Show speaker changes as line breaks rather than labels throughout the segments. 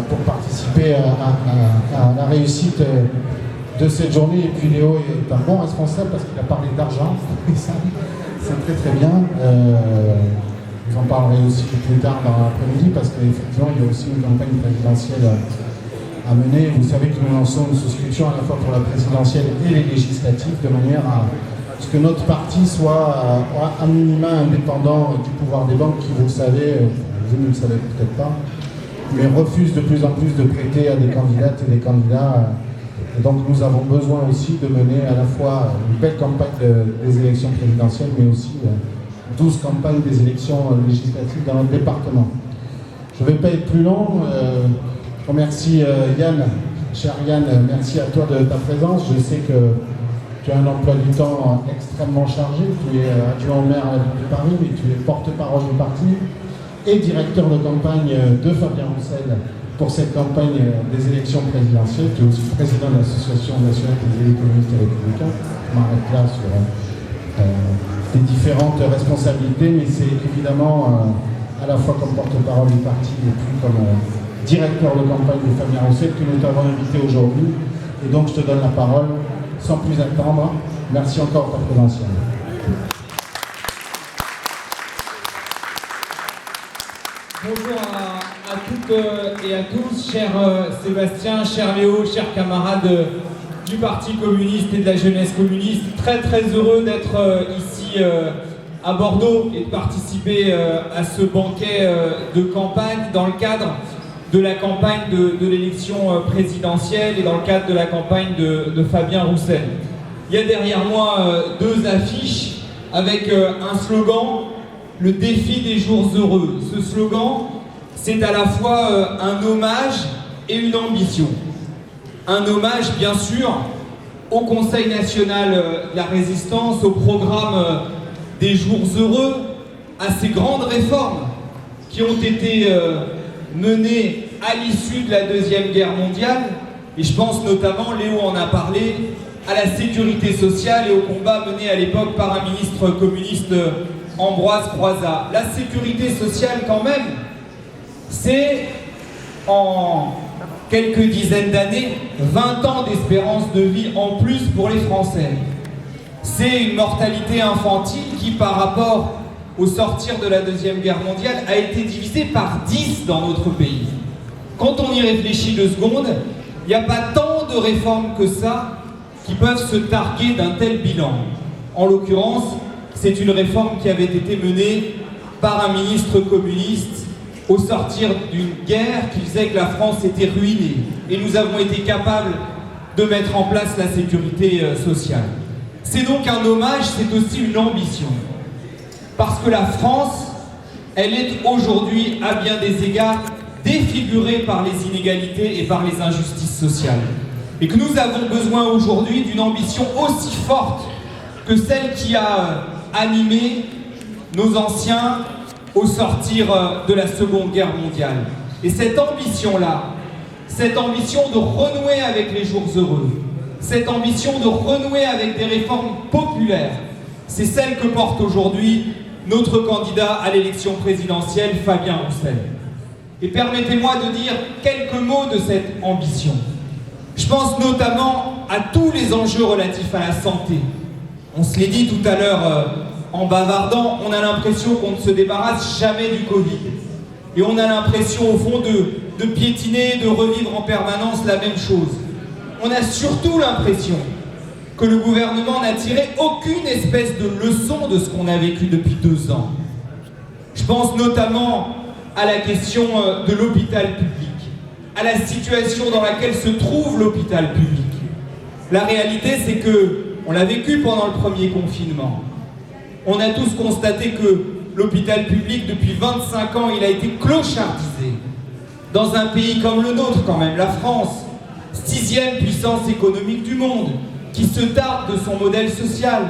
pour participer à la réussite de cette journée. Et puis Léo est un bon responsable parce qu'il a parlé d'argent, et ça, c'est très très bien. Vous en parlerez aussi plus tard dans l'après-midi parce qu'effectivement il y a aussi une campagne présidentielle à mener. Vous savez que nous lançons une souscription à la fois pour la présidentielle et les législatives de manière à ce que notre parti soit à minima indépendant du pouvoir des banques qui, vous le savez, vous ne le savez peut-être pas, mais refuse de plus en plus de prêter à des candidates et des candidats. Et donc nous avons besoin aussi de mener à la fois une belle campagne des élections présidentielles, mais aussi 12 campagnes des élections législatives dans notre département. Je ne vais pas être plus long. Je remercie Yann, cher Yann, merci à toi de ta présence. Je sais que tu as un emploi du temps extrêmement chargé. Tu es adjoint au maire à la ville de Paris, mais tu es porte-parole du parti et directeur de campagne de Fabien Roussel pour cette campagne des élections présidentielles. Tu es aussi président de l'Association nationale des élus communistes et républicains. Je m'arrête là sur tes différentes responsabilités, mais c'est évidemment à la fois comme porte-parole du parti et puis comme directeur de campagne de Fabien Roussel que nous t'avons invité aujourd'hui. Et donc je te donne la parole sans plus attendre. Merci encore pour ta présence.
Bonjour à toutes et à tous, cher Sébastien, cher Léo, chers camarades du Parti communiste et de la jeunesse communiste. Très très heureux d'être ici à Bordeaux et de participer à ce banquet de campagne dans le cadre de la campagne de l'élection présidentielle et dans le cadre de la campagne de Fabien Roussel. Il y a derrière moi deux affiches avec un slogan, le défi des jours heureux. Ce slogan, c'est à la fois un hommage et une ambition. Un hommage, bien sûr, au Conseil national de la résistance, au programme des jours heureux, à ces grandes réformes qui ont été menées à l'issue de la Deuxième Guerre mondiale, et je pense notamment, Léo en a parlé, à la sécurité sociale et au combat mené à l'époque par un ministre communiste, Ambroise Croizat. La sécurité sociale, quand même, c'est en quelques dizaines d'années, 20 ans d'espérance de vie en plus pour les Français. C'est une mortalité infantile qui, par rapport au sortir de la Deuxième Guerre mondiale, a été divisée par 10 dans notre pays. Quand on y réfléchit 2 secondes, il n'y a pas tant de réformes que ça qui peuvent se targuer d'un tel bilan. En l'occurrence, c'est une réforme qui avait été menée par un ministre communiste au sortir d'une guerre qui faisait que la France était ruinée. Et nous avons été capables de mettre en place la sécurité sociale. C'est donc un hommage, c'est aussi une ambition. Parce que la France, elle est aujourd'hui, à bien des égards, défigurée par les inégalités et par les injustices sociales. Et que nous avons besoin aujourd'hui d'une ambition aussi forte que celle qui a animé nos anciens au sortir de la Seconde Guerre mondiale. Et cette ambition-là, cette ambition de renouer avec les jours heureux, cette ambition de renouer avec des réformes populaires, c'est celle que porte aujourd'hui notre candidat à l'élection présidentielle, Fabien Roussel. Et permettez-moi de dire quelques mots de cette ambition. Je pense notamment à tous les enjeux relatifs à la santé. On se l'est dit tout à l'heure en bavardant, on a l'impression qu'on ne se débarrasse jamais du Covid. Et on a l'impression au fond de piétiner, de revivre en permanence la même chose. On a surtout l'impression que le gouvernement n'a tiré aucune espèce de leçon de ce qu'on a vécu depuis 2 ans. Je pense notamment à la question de l'hôpital public, à la situation dans laquelle se trouve l'hôpital public. La réalité, c'est que, on l'a vécu pendant le premier confinement, on a tous constaté que l'hôpital public, depuis 25 ans, il a été clochardisé. Dans un pays comme le nôtre quand même, la France, 6e puissance économique du monde, qui se targue de son modèle social.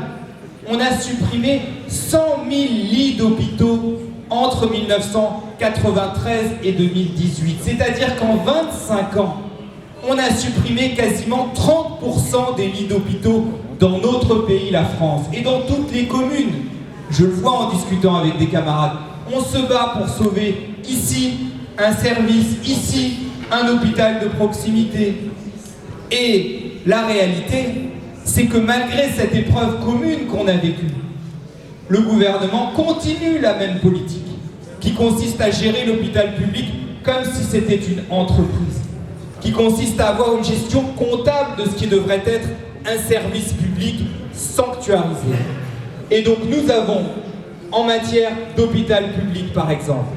On a supprimé 100 000 lits d'hôpitaux entre 1993 et 2018. C'est-à-dire qu'en 25 ans, on a supprimé quasiment 30% des lits d'hôpitaux dans notre pays, la France, et dans toutes les communes. Je le vois en discutant avec des camarades. On se bat pour sauver ici un service, ici un hôpital de proximité. Et la réalité, c'est que malgré cette épreuve commune qu'on a vécue, le gouvernement continue la même politique qui consiste à gérer l'hôpital public comme si c'était une entreprise, qui consiste à avoir une gestion comptable de ce qui devrait être un service public sanctuarisé. Et donc nous avons, en matière d'hôpital public par exemple,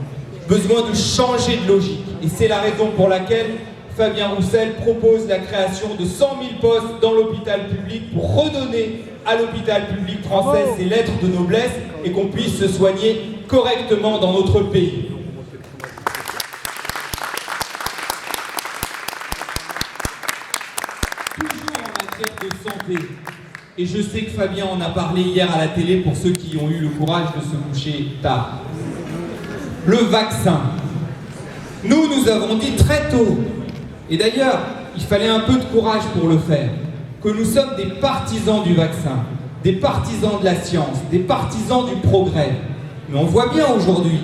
besoin de changer de logique. Et c'est la raison pour laquelle Fabien Roussel propose la création de 100 000 postes dans l'hôpital public pour redonner à l'hôpital public français ses lettres de noblesse et qu'on puisse se soigner correctement dans notre pays. Toujours en matière de santé, et je sais que Fabien en a parlé hier à la télé pour ceux qui ont eu le courage de se coucher tard. Le vaccin. Nous avons dit très tôt, et d'ailleurs, il fallait un peu de courage pour le faire, que nous sommes des partisans du vaccin, des partisans de la science, des partisans du progrès. Mais on voit bien aujourd'hui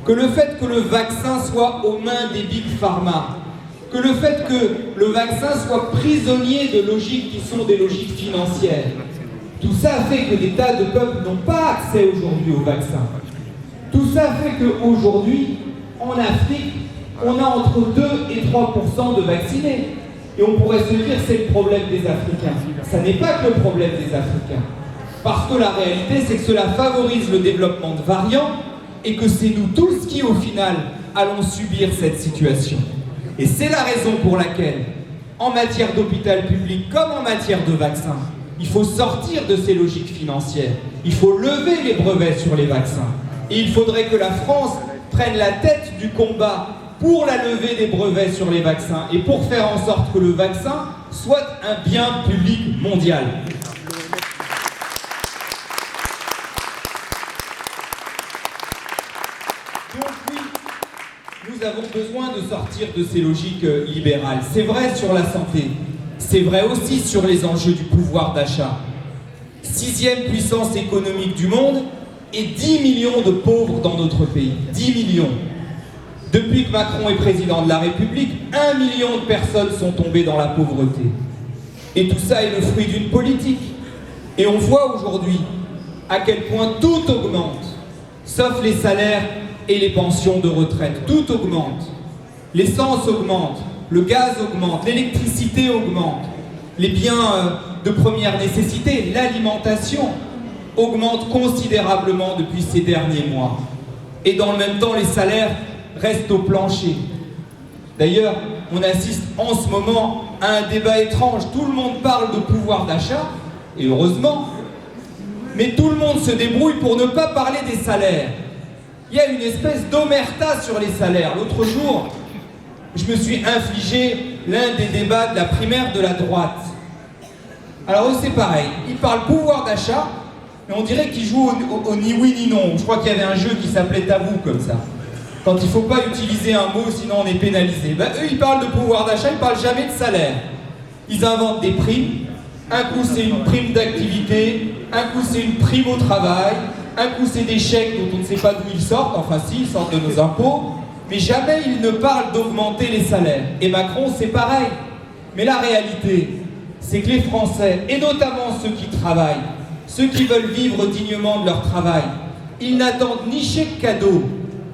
que le fait que le vaccin soit aux mains des big pharma, que le fait que le vaccin soit prisonnier de logiques qui sont des logiques financières, tout ça fait que des tas de peuples n'ont pas accès aujourd'hui au vaccin. Tout ça fait qu'aujourd'hui, en Afrique, on a entre 2 et 3% de vaccinés. Et on pourrait se dire c'est le problème des Africains. Ça n'est pas que le problème des Africains. Parce que la réalité, c'est que cela favorise le développement de variants et que c'est nous tous qui, au final, allons subir cette situation. Et c'est la raison pour laquelle, en matière d'hôpital public comme en matière de vaccins, il faut sortir de ces logiques financières. Il faut lever les brevets sur les vaccins. Et il faudrait que la France prenne la tête du combat pour la levée des brevets sur les vaccins et pour faire en sorte que le vaccin soit un bien public mondial. Donc oui, nous avons besoin de sortir de ces logiques libérales. C'est vrai sur la santé, c'est vrai aussi sur les enjeux du pouvoir d'achat. 6e puissance économique du monde et 10 millions de pauvres dans notre pays. 10 millions. Depuis que Macron est président de la République, 1 million de personnes sont tombées dans la pauvreté. Et tout ça est le fruit d'une politique. Et on voit aujourd'hui à quel point tout augmente, sauf les salaires et les pensions de retraite. Tout augmente. L'essence augmente, le gaz augmente, l'électricité augmente, les biens de première nécessité, l'alimentation augmente considérablement depuis ces derniers mois. Et dans le même temps, les salaires restent au plancher. D'ailleurs, on assiste en ce moment à un débat étrange. Tout le monde parle de pouvoir d'achat, et heureusement, mais tout le monde se débrouille pour ne pas parler des salaires. Il y a une espèce d'omerta sur les salaires. L'autre jour, je me suis infligé l'un des débats de la primaire de la droite. Alors eux, c'est pareil. Ils parlent pouvoir d'achat, mais on dirait qu'ils jouent au ni oui ni non. Je crois qu'il y avait un jeu qui s'appelait Tabou, comme ça. Quand il ne faut pas utiliser un mot, sinon on est pénalisé. Ben, eux, ils parlent de pouvoir d'achat, ils ne parlent jamais de salaire. Ils inventent des primes. Un coup, c'est une prime d'activité. Un coup, c'est une prime au travail. Un coup, c'est des chèques dont on ne sait pas d'où ils sortent. Enfin, si, ils sortent de nos impôts. Mais jamais ils ne parlent d'augmenter les salaires. Et Macron, c'est pareil. Mais la réalité, c'est que les Français, et notamment ceux qui travaillent, ceux qui veulent vivre dignement de leur travail, ils n'attendent ni chèque cadeau,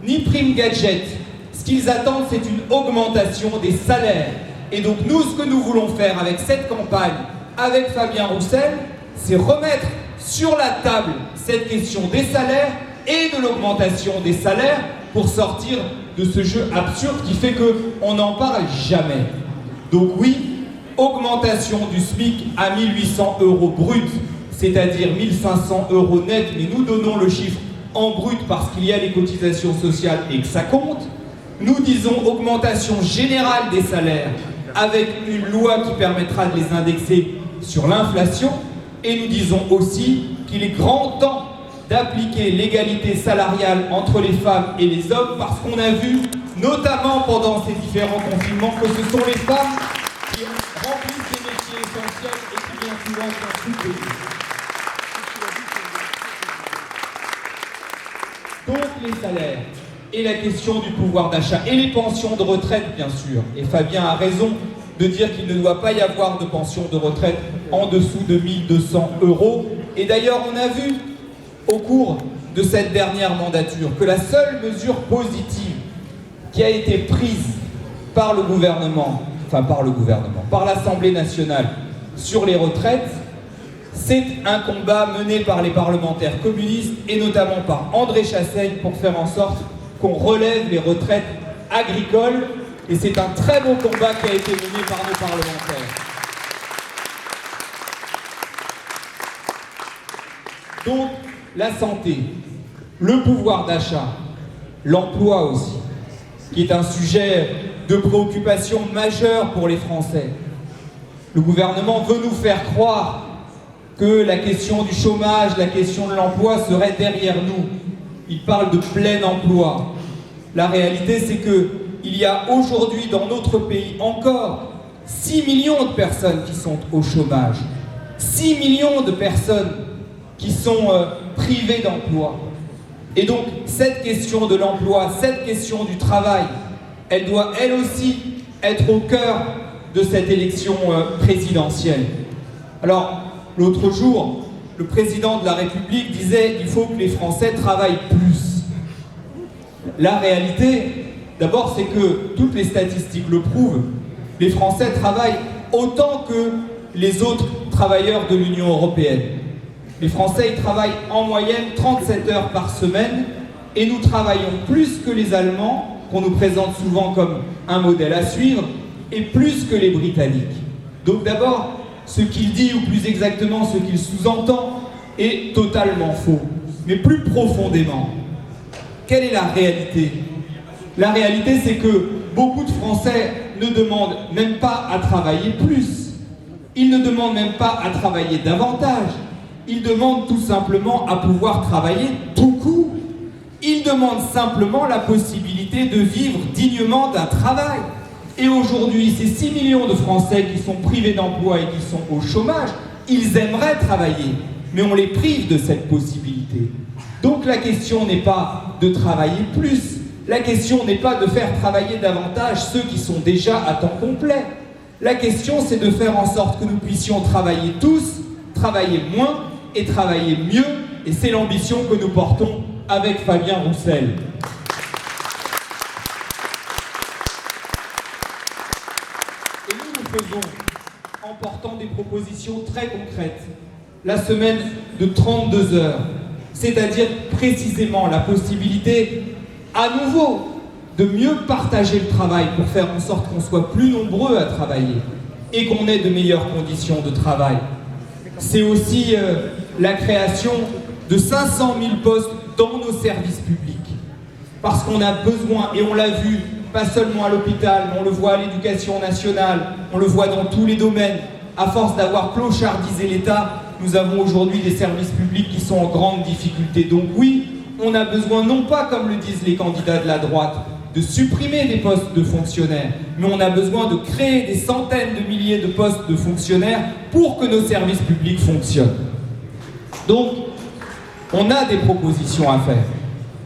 ni prime gadget. Ce qu'ils attendent, c'est une augmentation des salaires. Et donc nous, ce que nous voulons faire avec cette campagne, avec Fabien Roussel, c'est remettre sur la table cette question des salaires et de l'augmentation des salaires pour sortir de ce jeu absurde qui fait qu'on n'en parle jamais. Donc oui, augmentation du SMIC à 1 800 € brut, c'est-à-dire 1 500 € net, mais nous donnons le chiffre en brut parce qu'il y a les cotisations sociales et que ça compte. Nous disons augmentation générale des salaires avec une loi qui permettra de les indexer sur l'inflation, et nous disons aussi qu'il est grand temps d'appliquer l'égalité salariale entre les femmes et les hommes, parce qu'on a vu, notamment pendant ces différents confinements, que ce sont les femmes qui remplissent les métiers essentiels et qui bien souvent sont sous-payées. Donc les salaires. et la question du pouvoir d'achat, et les pensions de retraite, bien sûr. Et Fabien a raison de dire qu'il ne doit pas y avoir de pension de retraite en dessous de 1200 €. Et d'ailleurs, on a vu au cours de cette dernière mandature que la seule mesure positive qui a été prise par le gouvernement, par l'Assemblée nationale sur les retraites, c'est un combat mené par les parlementaires communistes et notamment par André Chassaigne pour faire en sorte qu'on relève les retraites agricoles. Et c'est un très beau combat qui a été mené par nos parlementaires. Donc, la santé, le pouvoir d'achat, l'emploi aussi, qui est un sujet de préoccupation majeure pour les Français. Le gouvernement veut nous faire croire que la question du chômage, la question de l'emploi serait derrière nous. Il parle de plein emploi. La réalité, c'est qu'il y a aujourd'hui dans notre pays encore 6 millions de personnes qui sont au chômage. 6 millions de personnes qui sont privées d'emploi. Et donc, cette question de l'emploi, cette question du travail, elle doit elle aussi être au cœur de cette élection présidentielle. Alors, l'autre jour, le président de la République disait qu'il faut que les Français travaillent plus. La réalité, d'abord, c'est que toutes les statistiques le prouvent. Les Français travaillent autant que les autres travailleurs de l'Union européenne. Les Français ils travaillent en moyenne 37 heures par semaine et nous travaillons plus que les Allemands, qu'on nous présente souvent comme un modèle à suivre, et plus que les Britanniques. Donc d'abord, ce qu'il dit, ou plus exactement ce qu'il sous-entend, est totalement faux. Mais plus profondément, quelle est la réalité? La réalité, c'est que beaucoup de Français ne demandent même pas à travailler plus. Ils ne demandent même pas à travailler davantage. Ils demandent tout simplement à pouvoir travailler tout court. Ils demandent simplement la possibilité de vivre dignement d'un travail. Et aujourd'hui, ces 6 millions de Français qui sont privés d'emploi et qui sont au chômage, ils aimeraient travailler, mais on les prive de cette possibilité. Donc la question n'est pas de travailler plus, la question n'est pas de faire travailler davantage ceux qui sont déjà à temps complet. La question, c'est de faire en sorte que nous puissions travailler tous, travailler moins et travailler mieux, et c'est l'ambition que nous portons avec Fabien Roussel. Et nous le faisons en portant des propositions très concrètes. La semaine de 32 heures, c'est-à-dire précisément la possibilité à nouveau de mieux partager le travail pour faire en sorte qu'on soit plus nombreux à travailler et qu'on ait de meilleures conditions de travail. C'est aussi la création de 500 000 postes dans nos services publics. Parce qu'on a besoin, et on l'a vu, pas seulement à l'hôpital, mais on le voit à l'éducation nationale, on le voit dans tous les domaines. À force d'avoir clochardisé l'État, nous avons aujourd'hui des services publics qui sont en grande difficulté. Donc oui, on a besoin, non pas comme le disent les candidats de la droite, de supprimer des postes de fonctionnaires, mais on a besoin de créer des centaines de milliers de postes de fonctionnaires pour que nos services publics fonctionnent. Donc, on a des propositions à faire.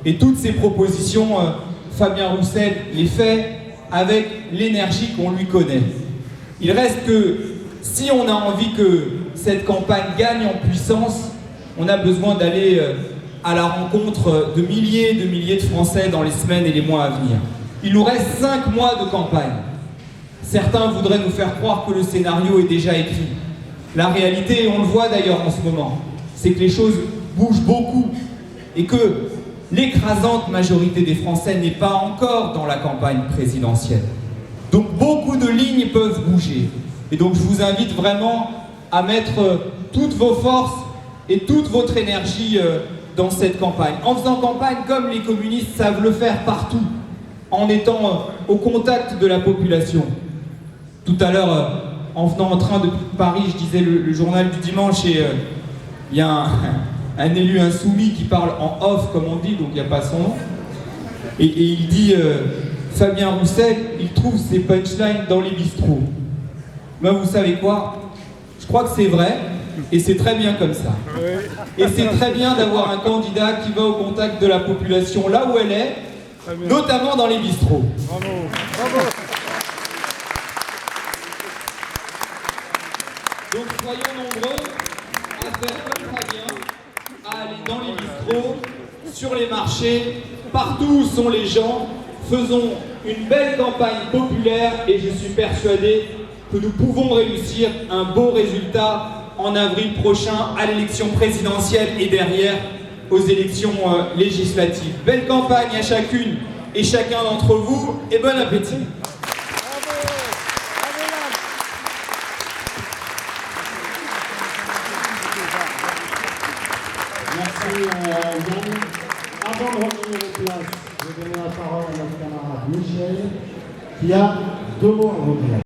Et toutes ces propositions, Fabien Roussel les fait avec l'énergie qu'on lui connaît. Il reste que, si on a envie que cette campagne gagne en puissance, on a besoin d'aller à la rencontre de milliers de Français dans les semaines et les mois à venir. Il nous reste 5 mois de campagne. Certains voudraient nous faire croire que le scénario est déjà écrit. La réalité, et on le voit d'ailleurs en ce moment, c'est que les choses bougent beaucoup et que l'écrasante majorité des Français n'est pas encore dans la campagne présidentielle. Donc beaucoup de lignes peuvent bouger. Et donc je vous invite vraiment à mettre toutes vos forces et toute votre énergie dans cette campagne. En faisant campagne comme les communistes savent le faire partout, en étant au contact de la population. Tout à l'heure, en venant en train depuis Paris, je disais le journal du dimanche et il y a un élu insoumis qui parle en off, comme on dit, donc il n'y a pas son nom. Et il dit, Fabien Roussel, il trouve ses punchlines dans les bistrots. Ben vous savez quoi? Je crois que c'est vrai, et c'est très bien comme ça. Et c'est très bien d'avoir un candidat qui va au contact de la population là où elle est, notamment dans les bistrots.
Bravo, bravo.
Donc soyons nombreux à faire comme Fabien, à aller dans les bistrots, sur les marchés, partout où sont les gens. Faisons une belle campagne populaire et je suis persuadé que nous pouvons réussir un beau résultat en avril prochain à l'élection présidentielle et derrière aux élections législatives. Belle campagne à chacune et chacun d'entre vous et bon appétit.
Merci Yann. Avant de revenir aux places, je vais donner la parole à notre camarade Michel, qui a 2 mots à vous dire.